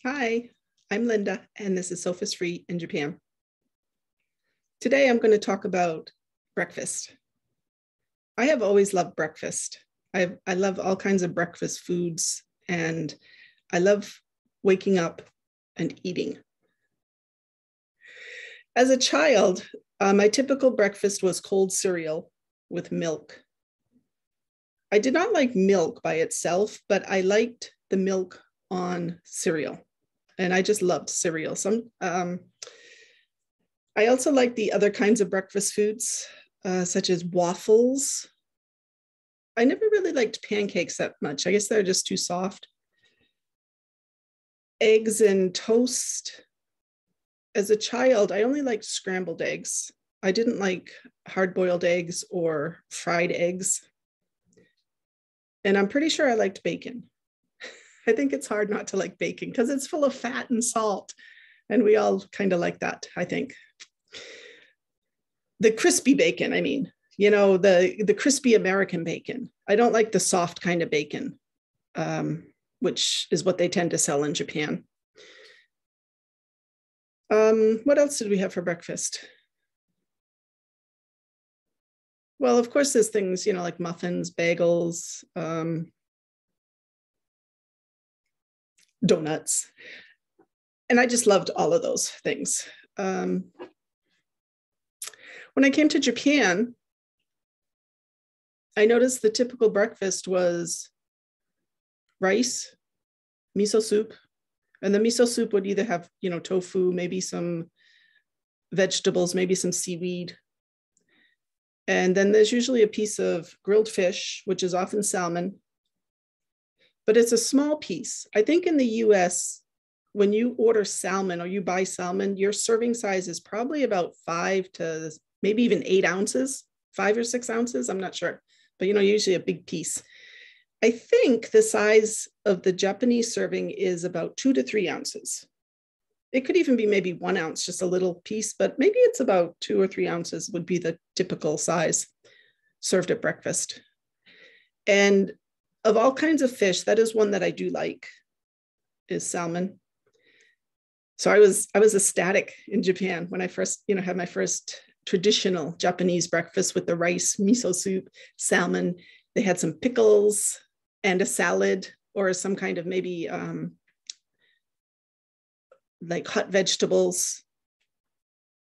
Hi, I'm Linda, and this is SFIJ in Japan. Today, I'm going to talk about breakfast. I have always loved breakfast. I love all kinds of breakfast foods, and I love waking up and eating. As a child, my typical breakfast was cold cereal with milk. I did not like milk by itself, but I liked the milk on cereal. And I just loved cereal. I also like the other kinds of breakfast foods, such as waffles. I never really liked pancakes that much. I guess they're just too soft. Eggs and toast. As a child, I only liked scrambled eggs. I didn't like hard-boiled eggs or fried eggs. And I'm pretty sure I liked bacon. I think it's hard not to like bacon because it's full of fat and salt. And we all kind of like that, I think. The crispy bacon, I mean, the crispy American bacon. I don't like the soft kind of bacon, which is what they tend to sell in Japan. What else did we have for breakfast? Well, of course, there's things, like muffins, bagels, donuts. And I just loved all of those things. When I came to Japan, I noticed the typical breakfast was rice, miso soup, and the miso soup would either have, tofu, maybe some vegetables, maybe some seaweed. And then there's usually a piece of grilled fish, which is often salmon, but it's a small piece. I think in the US, when you order salmon or you buy salmon, your serving size is probably about 5 to maybe even 8 ounces, 5 or 6 ounces. I'm not sure, but usually a big piece. I think the size of the Japanese serving is about 2 to 3 ounces. It could even be maybe 1 ounce, just a little piece, but maybe it's about 2 or 3 ounces would be the typical size served at breakfast. And of all kinds of fish, that is one that I do like, is salmon. So I was ecstatic in Japan when I first, had my first traditional Japanese breakfast with the rice, miso soup, salmon. They had some pickles and a salad or some kind of maybe like hot vegetables,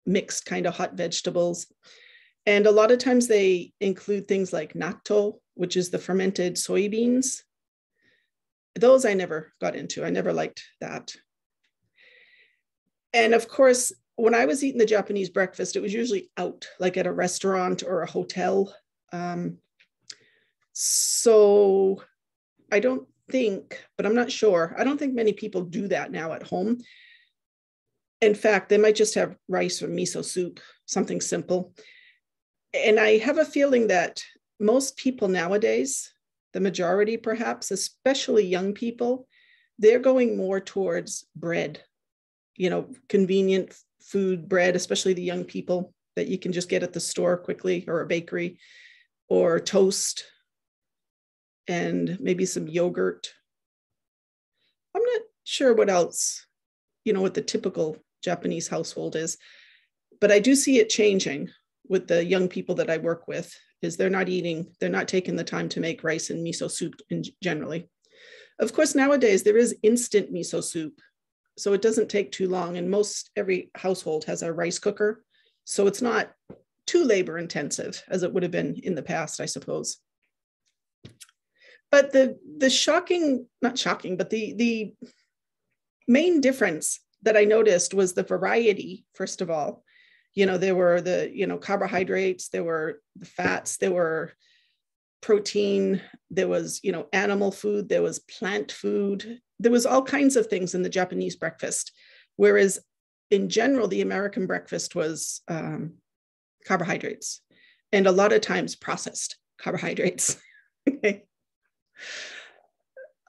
mixed kind of hot vegetables. And a lot of times they include things like natto, which is the fermented soybeans. Those I never got into. I never liked that. And of course, when I was eating the Japanese breakfast, it was usually out, like at a restaurant or a hotel. So I don't think, but I'm not sure. I don't think many people do that now at home. In fact, they might just have rice or miso soup, something simple. And I have a feeling that most people nowadays, the majority perhaps, especially young people, they're going more towards bread, convenient food bread, especially the young people that you can just get at the store quickly or a bakery, or toast and maybe some yogurt. I'm not sure what else, what the typical Japanese household is, but I do see it changing with the young people that I work with, is they're not taking the time to make rice and miso soup generally. Of course, nowadays there is instant miso soup, so it doesn't take too long, and every household has a rice cooker, so it's not too labor intensive as it would have been in the past, I suppose. But the main difference that I noticed was the variety, first of all. There were the, carbohydrates, there were the fats, there were protein, there was, animal food, there was plant food. There was all kinds of things in the Japanese breakfast. Whereas in general, the American breakfast was carbohydrates, and a lot of times processed carbohydrates. Okay.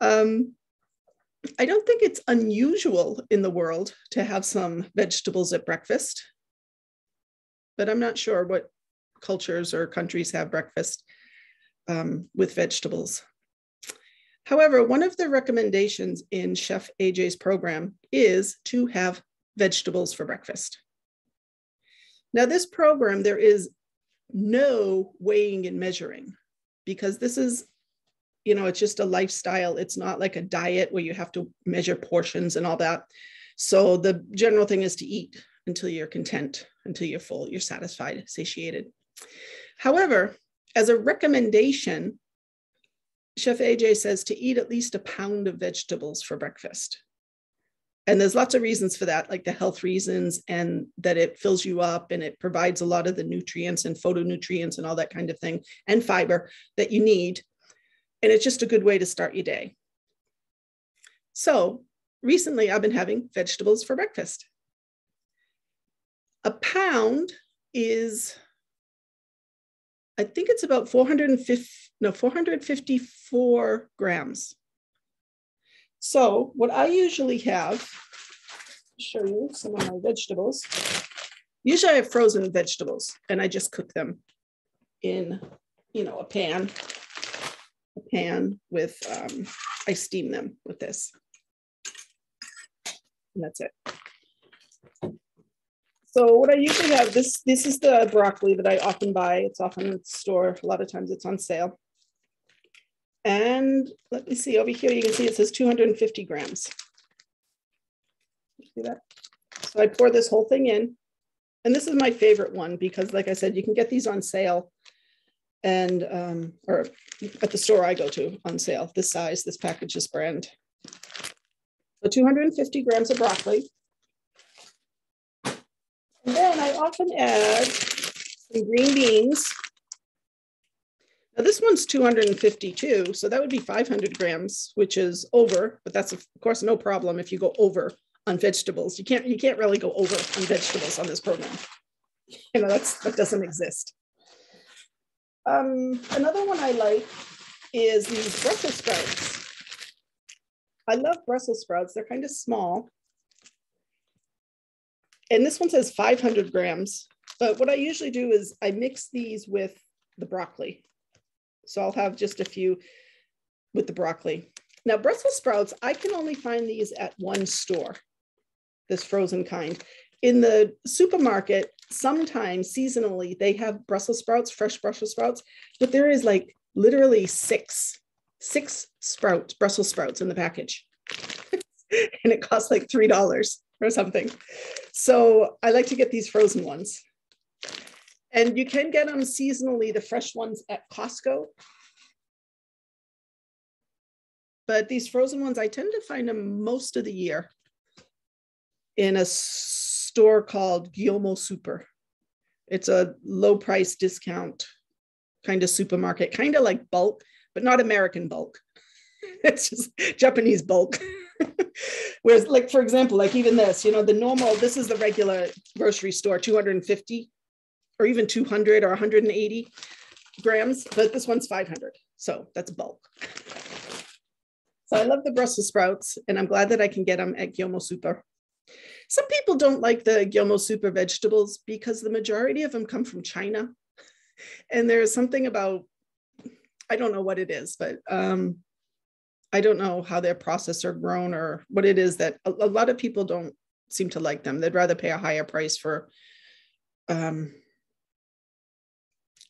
I don't think it's unusual in the world to have some vegetables at breakfast, but I'm not sure what cultures or countries have breakfast with vegetables. However, one of the recommendations in Chef AJ's program is to have vegetables for breakfast. Now, this program, there is no weighing and measuring, because this is, it's just a lifestyle. It's not like a diet where you have to measure portions and all that. So the general thing is to eat until you're content, until you're full, you're satisfied, satiated. However, as a recommendation, Chef AJ says to eat at least a pound of vegetables for breakfast. And there's lots of reasons for that, like the health reasons, and that it fills you up and it provides a lot of the nutrients and phytonutrients and all that kind of thing, and fiber that you need. And it's just a good way to start your day. So recently I've been having vegetables for breakfast. A pound is, I think it's about 454 grams. So what I usually have, I'll show you some of my vegetables. Usually I have frozen vegetables and I just cook them in, a pan with, I steam them with this. And that's it. So what I usually have, this is the broccoli that I often buy. It's often in the store. A lot of times it's on sale. And let me see, over here, you can see it says 250 grams. See that? So I pour this whole thing in. And this is my favorite one because, like I said, you can get these on sale and, or at the store I go to on sale, this size, this package, this brand. So 250 grams of broccoli. And then I often add some green beans. Now this one's 252, so that would be 500 grams, which is over, but that's of course no problem if you go over on vegetables. You can't really go over on vegetables on this program. That doesn't exist. Another one I like is these Brussels sprouts. I love Brussels sprouts. They're kind of small. And this one says 500 grams, but what I usually do is I mix these with the broccoli. So I'll have just a few with the broccoli. Now, Brussels sprouts, I can only find these at one store, this frozen kind. In the supermarket, sometimes seasonally, they have Brussels sprouts, fresh Brussels sprouts, but there is like literally six Brussels sprouts in the package. And it costs like $3 or something. So I like to get these frozen ones. And you can get them seasonally, the fresh ones at Costco. But these frozen ones, I tend to find them most of the year in a store called Guillermo Super. It's a low price discount kind of supermarket, kind of like bulk, but not American bulk. It's just Japanese bulk. Whereas, like, for example, like even this, the normal, this is the regular grocery store, 250 or even 200 or 180 grams, but this one's 500. So that's bulk. So I love the Brussels sprouts, and I'm glad that I can get them at Guillermo Super. Some people don't like the Guillermo Super vegetables because the majority of them come from China. And there's something about, I don't know what it is, but I don't know how they're processed or grown or what it is that a lot of people don't seem to like them. They'd rather pay a higher price for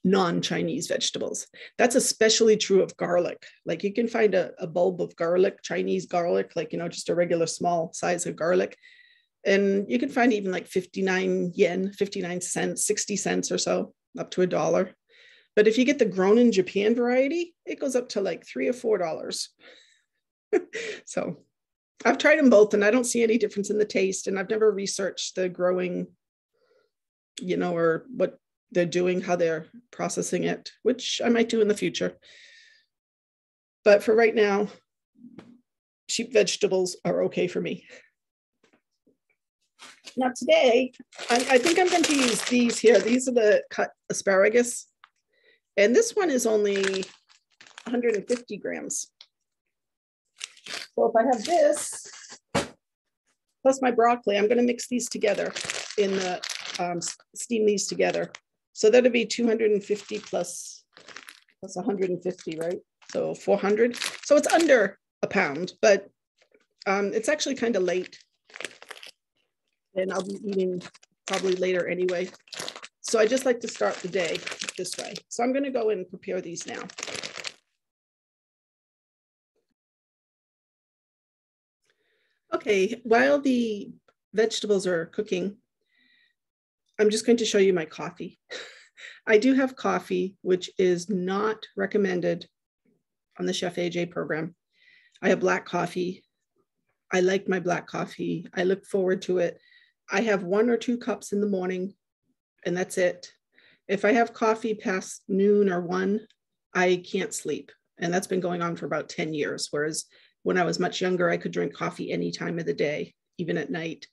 non-Chinese vegetables. That's especially true of garlic. Like you can find a bulb of garlic, Chinese garlic, like, just a regular small size of garlic. And you can find even like 59 yen, 59 cents, 60 cents or so, up to $1. But if you get the grown in Japan variety, it goes up to like $3 or $4. So I've tried them both and I don't see any difference in the taste. And I've never researched the growing, or what they're doing, how they're processing it, which I might do in the future. But for right now, cheap vegetables are okay for me. Now today, I think I'm going to use these here. These are the cut asparagus. And this one is only 150 grams. So if I have this, plus my broccoli, I'm going to mix these together in the, steam these together. So that'll be 250 plus 150, right? So 400. So it's under a pound, but it's actually kind of late. And I'll be eating probably later anyway. So I just like to start the day this way. So I'm going to go and prepare these now. Okay, while the vegetables are cooking, I'm just going to show you my coffee. I do have coffee, which is not recommended on the SFIJ program. I have black coffee. I like my black coffee. I look forward to it. I have 1 or 2 cups in the morning, and that's it. If I have coffee past noon or 1, I can't sleep. And that's been going on for about 10 years. Whereas when I was much younger, I could drink coffee any time of the day, even at night.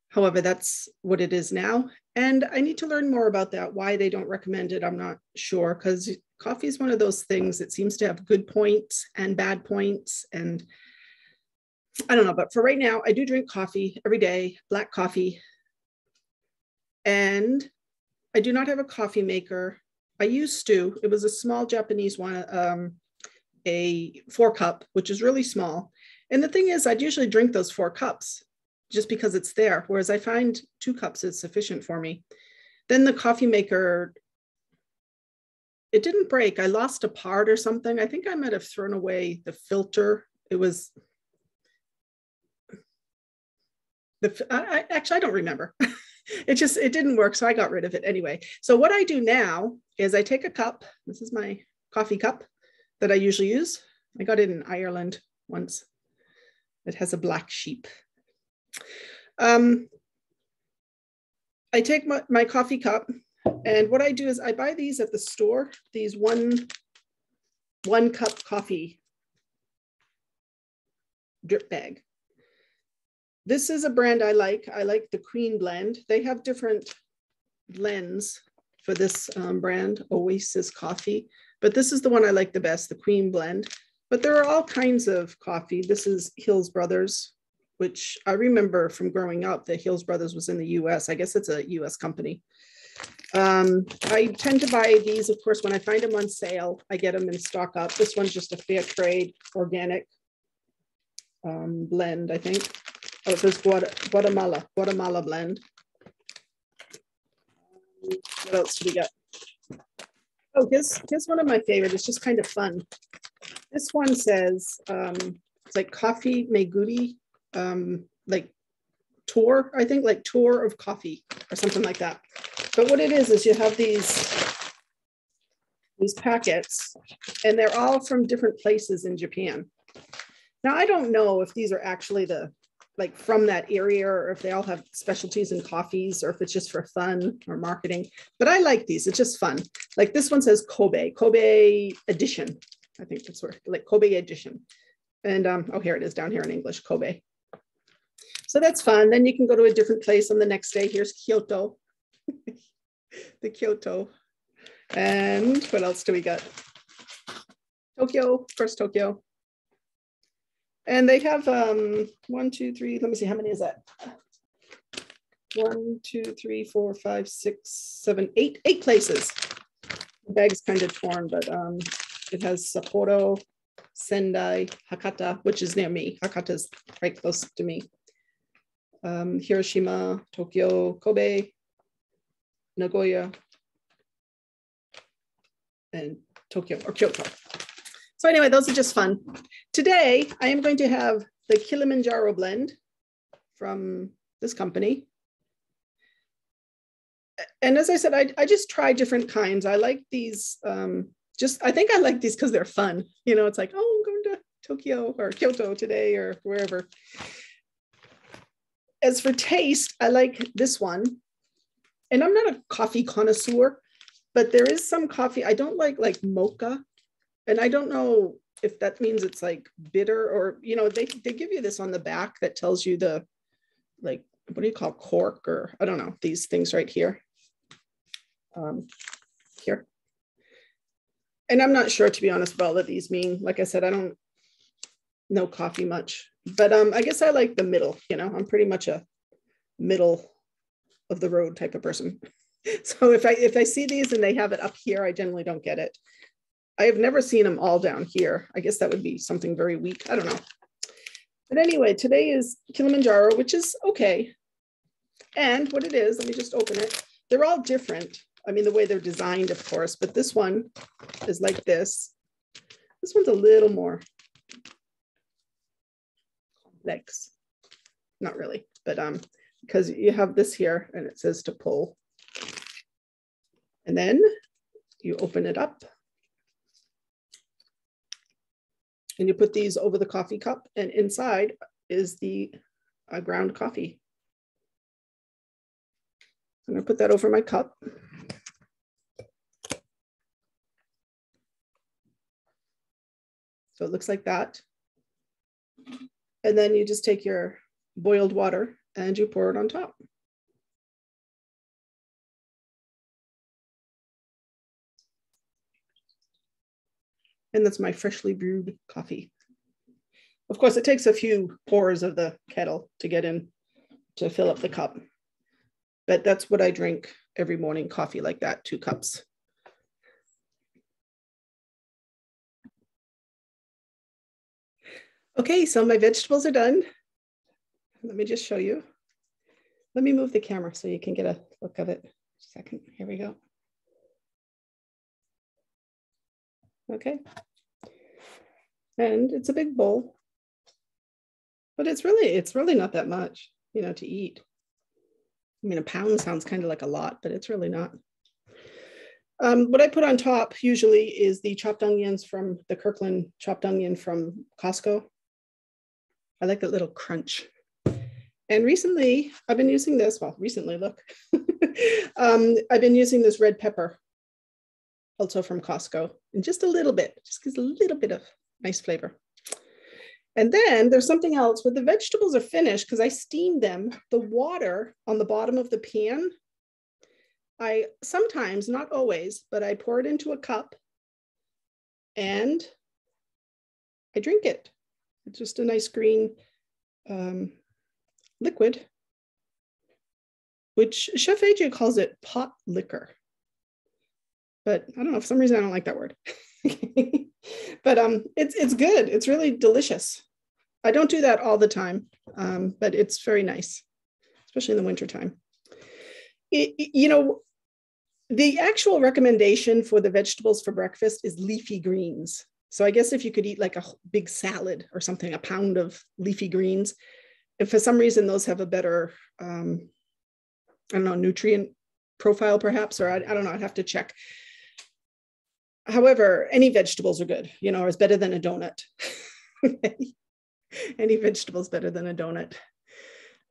However, that's what it is now. And I need to learn more about that. Why they don't recommend it, I'm not sure, because coffee is one of those things that seems to have good points and bad points. And I don't know, but for right now, I do drink coffee every day, black coffee. And I do not have a coffee maker. I used to. It was a small Japanese one, a 4-cup, which is really small. And the thing is, I'd usually drink those 4 cups just because it's there, whereas I find 2 cups is sufficient for me. Then the coffee maker, it didn't break. I lost a part or something. I think I might have thrown away the filter. It was, actually, I don't remember. It didn't work, so I got rid of it anyway. So what I do now is I take a cup. This is my coffee cup that I usually use. I got it in Ireland once. It has a black sheep. I take my coffee cup, and what I do is I buy these at the store, these one cup coffee drip bag. This is a brand I like. I like the Queen blend. They have different blends for this brand, Oasis Coffee, but this is the one I like the best, the Queen blend. But there are all kinds of coffee. This is Hills Brothers, which I remember from growing up that Hills Brothers was in the US. I guess it's a US company. I tend to buy these, of course, when I find them on sale. I get them in stock up. This one's just a fair trade organic blend, I think. Oh, it says Guatemala blend. What else do we got? Oh, here's one of my favorite. It's just kind of fun. This one says, it's like coffee meguri, like tour, I think, like tour of coffee or something like that. But what it is you have these packets, and they're all from different places in Japan. Now, I don't know if these are actually like from that area, or if they all have specialties in coffees, or if it's just for fun or marketing. But I like these. It's just fun. Like this one says Kobe edition. I think that's where, like Kobe edition. And oh, here it is down here in English, Kobe. So that's fun. Then you can go to a different place on the next day. Here's Kyoto, the Kyoto. And what else do we got? Tokyo, first Tokyo. And they have 1, 2, 3, let me see, how many is that? 1, 2, 3, 4, 5, 6, 7, 8 places. The bag's kind of torn, but it has Sapporo, Sendai, Hakata, which is near me. Hakata's right close to me. Hiroshima, Tokyo, Kobe, Nagoya, and Tokyo or Kyoto. So anyway, those are just fun. Today, I am going to have the Kilimanjaro blend from this company. And as I said, I just try different kinds. I like these, I think I like these because they're fun. You know, it's like, oh, I'm going to Tokyo or Kyoto today or wherever. As for taste, I like this one. And I'm not a coffee connoisseur, but there is some coffee. I don't like mocha. And I don't know if that means it's like bitter or, you know, they give you this on the back that tells you the, like, what do you call cork, or I don't know, these things right here. Here. And I'm not sure, to be honest, what all of these mean. Like I said, I don't know coffee much, but I guess I like the middle, you know, I'm pretty much a middle of the road type of person. So if I see these and they have it up here, I generally don't get it. I have never seen them all down here. I guess that would be something very weak. I don't know. But anyway, today is Kilimanjaro, which is okay. And what it is, let me just open it. They're all different. I mean, the way they're designed, of course, but this one is like this. This one's a little more complex. Not really, but because you have this here and it says to pull. And then you open it up. And you put these over the coffee cup, and inside is the ground coffee. I'm going to put that over my cup. So it looks like that. And then you just take your boiled water and you pour it on top. And that's my freshly brewed coffee. Of course, it takes a few pours of the kettle to get in to fill up the cup. But that's what I drink every morning, coffee like that, 2 cups. Okay, so my vegetables are done. Let me just show you. Let me move the camera so you can get a look of it. Just a second, here we go. Okay. And it's a big bowl, but it's really not that much, you know, to eat. I mean, a pound sounds kind of like a lot, but it's really not. What I put on top usually is the chopped onions from the Kirkland chopped onion from Costco. I like that little crunch. And recently I've been using this, well, recently, look. I've been using this red pepper, also from Costco, and just a little bit, just gives a little bit of nice flavor. And then there's something else. When the vegetables are finished, because I steamed them, the water on the bottom of the pan, I sometimes, not always, but I pour it into a cup and I drink it. It's just a nice green liquid, which Chef AJ calls it pot liquor. But I don't know, for some reason I don't like that word. But it's good. It's really delicious. I don't do that all the time, but it's very nice, especially in the wintertime. You know, the actual recommendation for the vegetables for breakfast is leafy greens. So I guess if you could eat like a big salad or something, a pound of leafy greens, if for some reason those have a better, I don't know, nutrient profile perhaps, or I don't know, I'd have to check. However, any vegetables are good, you know, or it's better than a donut. Any vegetable is better than a donut.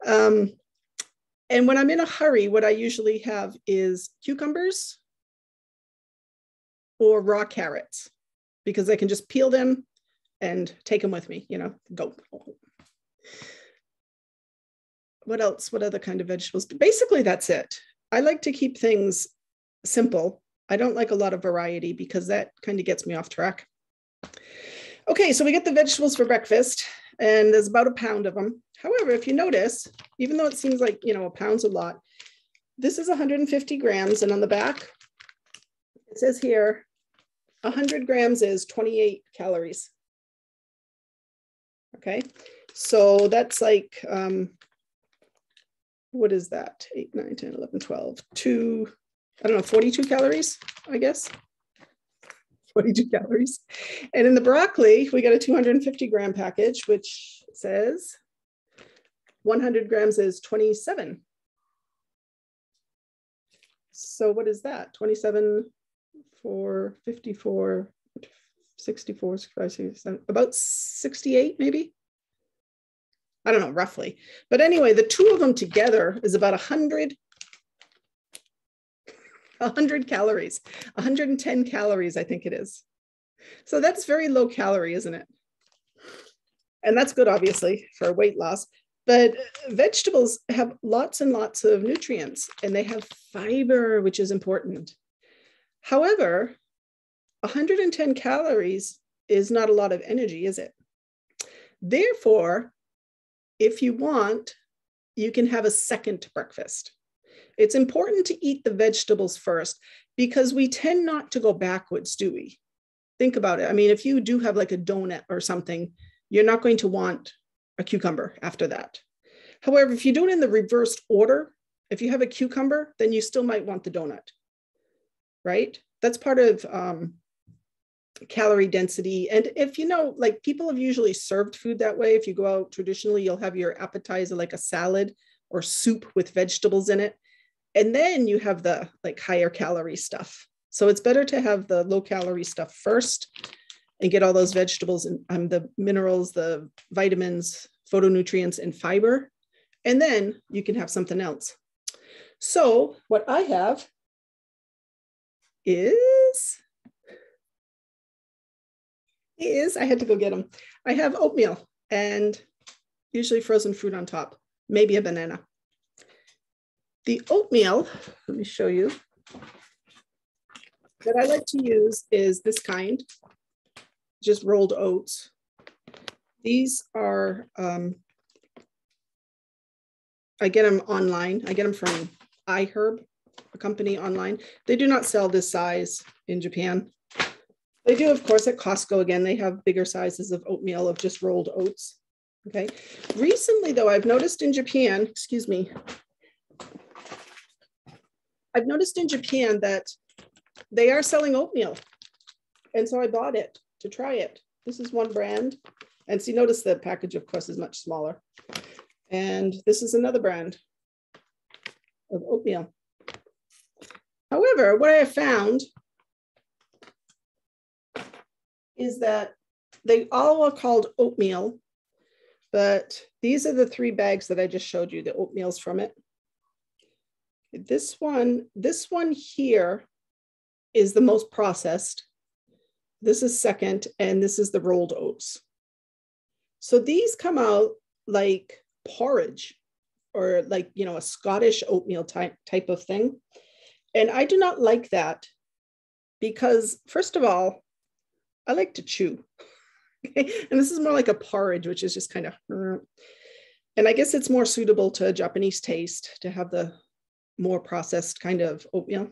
And when I'm in a hurry, what I usually have is cucumbers or raw carrots, because I can just peel them and take them with me, you know, go. What else? What other kind of vegetables? Basically, that's it. I like to keep things simple. I don't like a lot of variety because that kind of gets me off track. Okay, so we get the vegetables for breakfast, and there's about a pound of them. However, if you notice, even though it seems like, you know, a pound's a lot, this is 150 grams, and on the back, it says here, 100 grams is 28 calories. Okay, so that's like, what is that? 8, 9, 10, 11, 12, 2, I don't know, 42 calories, I guess. 42 calories. And in the broccoli, we got a 250 gram package, which says 100 grams is 27. So what is that? 27 for 54, 64, 65, 67, about 68 maybe? I don't know, roughly. But anyway, the two of them together is about 100 calories, 110 calories, I think it is. So that's very low calorie, isn't it? And that's good, obviously, for weight loss. But vegetables have lots and lots of nutrients, and they have fiber, which is important. However, 110 calories is not a lot of energy, is it? Therefore, if you want, you can have a second breakfast. It's important to eat the vegetables first because we tend not to go backwards, do we? think about it. I mean, if you do have like a donut or something, you're not going to want a cucumber after that. However, if you do it in the reversed order, if you have a cucumber, then you still might want the donut, right? That's part of calorie density. And if you know, like people have usually served food that way. If you go out traditionally, you'll have your appetizer like a salad or soup with vegetables in it. And then you have the like higher calorie stuff. So it's better to have the low calorie stuff first and get all those vegetables and the minerals, the vitamins, phytonutrients, and fiber. And then you can have something else. So what I have is I had to go get them. I have oatmeal and usually frozen fruit on top, maybe a banana. The oatmeal, let me show you, that I like to use is this kind, just rolled oats. These are, I get them online. I get them from iHerb, a company online. They do not sell this size in Japan. They do, of course, at Costco. Again, they have bigger sizes of oatmeal of just rolled oats. Okay. Recently, though, I've noticed in Japan, excuse me, I've noticed in Japan that they are selling oatmeal. And so I bought it to try it. This is one brand. And see, notice the package, of course, is much smaller. And this is another brand of oatmeal. However, what I have found is that they all are called oatmeal, but these are the 3 bags that I just showed you, the oatmeals from it. This one here is the most processed. This is second, and this is the rolled oats. So these come out like porridge or like, you know, a Scottish oatmeal type of thing. And I do not like that because, first of all, I like to chew. Okay? And this is more like a porridge, which is just kind of, and I guess it's more suitable to a Japanese taste to have the more processed kind of oatmeal.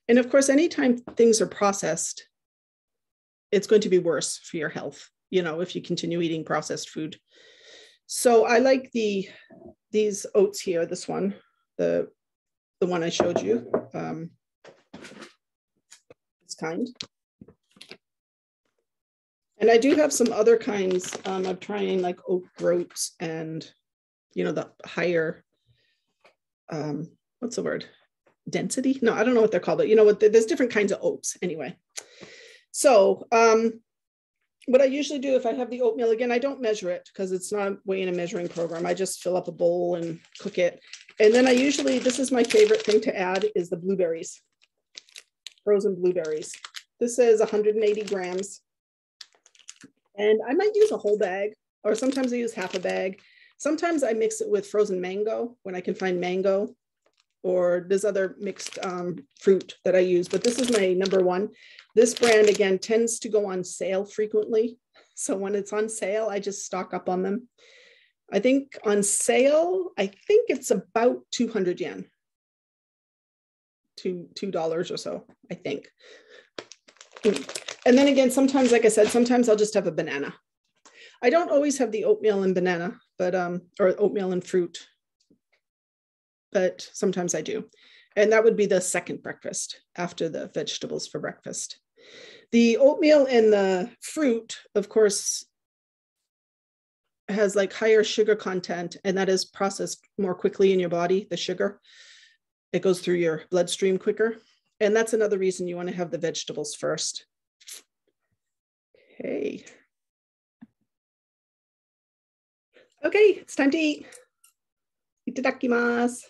And of course, anytime things are processed, it's going to be worse for your health, you know, if you continue eating processed food. So I like these oats here, this one, the one I showed you, this kind. And I do have some other kinds of trying like oat groats and, you know, the higher, what's the word? Density? No, I don't know what they're called, but you know what, there's different kinds of oats anyway. So what I usually do if I have the oatmeal, again, I don't measure it because it's not a weighing and measuring program. I just fill up a bowl and cook it. And then I usually, this is my favorite thing to add is the blueberries, frozen blueberries. This is 180 grams. And I might use a whole bag, or sometimes I use half a bag. Sometimes I mix it with frozen mango when I can find mango, or there's other mixed fruit that I use, but this is my number one. This brand, again, tends to go on sale frequently. So when it's on sale, I just stock up on them. I think on sale, I think it's about 200 yen, $2 or so, I think. And then again, sometimes, like I said, sometimes I'll just have a banana. I don't always have the oatmeal and banana, but or oatmeal and fruit, but sometimes I do. And that would be the second breakfast after the vegetables for breakfast. The oatmeal and the fruit, of course, has like higher sugar content, and that is processed more quickly in your body, the sugar. It goes through your bloodstream quicker. And that's another reason you want to have the vegetables first. Okay. Okay, it's time to eat. Itadakimasu.